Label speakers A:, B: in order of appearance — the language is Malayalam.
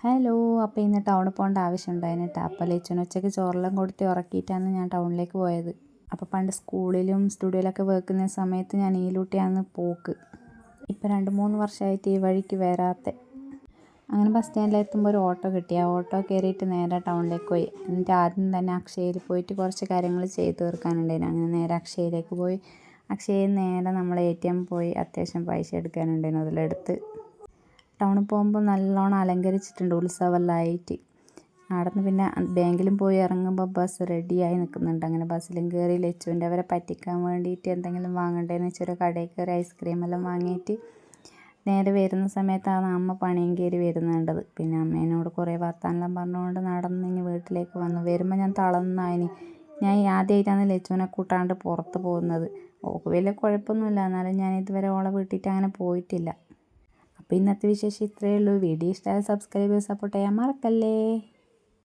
A: ഹലോ. അപ്പോൾ ഇന്ന് ടൗണിൽ പോകേണ്ട ആവശ്യമുണ്ടായിന് കേട്ടോ. അപ്പോൾ ലച്ചുവിന് ഉച്ചയ്ക്ക് ചോറെല്ലാം കൊടുത്ത് ഉറക്കിയിട്ടാണ് ഞാൻ ടൗണിലേക്ക് പോയത്. അപ്പോൾ പണ്ട് സ്കൂളിലും സ്റ്റുഡിയോയിലൊക്കെ വെക്കുന്ന സമയത്ത് ഞാൻ ഈലൂട്ടിയാണ് പോക്ക്. ഇപ്പോൾ 2-3 വർഷമായിട്ട് ഈ വഴിക്ക് വരാത്ത. അങ്ങനെ ബസ് സ്റ്റാൻഡിലെത്തുമ്പോൾ ഒരു ഓട്ടോ കിട്ടി. ആ ഓട്ടോ കയറിയിട്ട് നേരെ ടൗണിലേക്ക് പോയി. എന്നിട്ട് ആദ്യം തന്നെ അക്ഷയയിൽ പോയിട്ട് കുറച്ച് കാര്യങ്ങൾ ചെയ്ത് തീർക്കാനുണ്ടായിരുന്നു. അങ്ങനെ നേരെ അക്ഷയയിലേക്ക് പോയി. അക്ഷയയിൽ നേരെ നമ്മൾ ATM പോയി അത്യാവശ്യം പൈസ എടുക്കാനുണ്ടായിരുന്നു. അതിലെടുത്ത് ടൗണിൽ പോകുമ്പോൾ നല്ലോണം അലങ്കരിച്ചിട്ടുണ്ട് ഉത്സവമെല്ലാം ആയിട്ട്. അവിടെ നിന്ന് പിന്നെ ബാങ്കിലും പോയി ഇറങ്ങുമ്പോൾ ബസ് റെഡിയായി നിൽക്കുന്നുണ്ട്. അങ്ങനെ ബസ്സിലും കയറി ലച്ചുവിൻ്റെ അവരെ പറ്റിക്കാൻ വേണ്ടിയിട്ട് എന്തെങ്കിലും വാങ്ങണ്ടേന്ന് വെച്ചൊരു കടയിൽ കയറി ഐസ്ക്രീമെല്ലാം വാങ്ങിയിട്ട് നേരെ വരുന്ന സമയത്താണ് അമ്മ പണിയും കയറി വരുന്നുണ്ടത്. പിന്നെ അമ്മേനോട് കുറേ വർത്താനെല്ലാം പറഞ്ഞുകൊണ്ട് നടന്നിങ്ങ് വീട്ടിലേക്ക് വന്നു. വരുമ്പോൾ ഞാൻ തളർന്നായിന്. ഞാൻ ആദ്യമായിട്ടാണ് ലച്ചുവിനെ കൂട്ടാണ്ട് പുറത്ത് പോകുന്നത്. ഓൾക്ക് വലിയ കുഴപ്പമൊന്നുമില്ല, എന്നാലും ഞാൻ ഇതുവരെ ഓളെ വീട്ടിയിട്ട് അങ്ങനെ പോയിട്ടില്ല. അപ്പോൾ ഇന്നത്തെ വിശേഷം ഇത്രയേ ഉള്ളൂ. വീഡിയോ ഇഷ്ടമായ സബ്സ്ക്രൈബ് സപ്പോർട്ട് ചെയ്യാൻ മറക്കല്ലേ.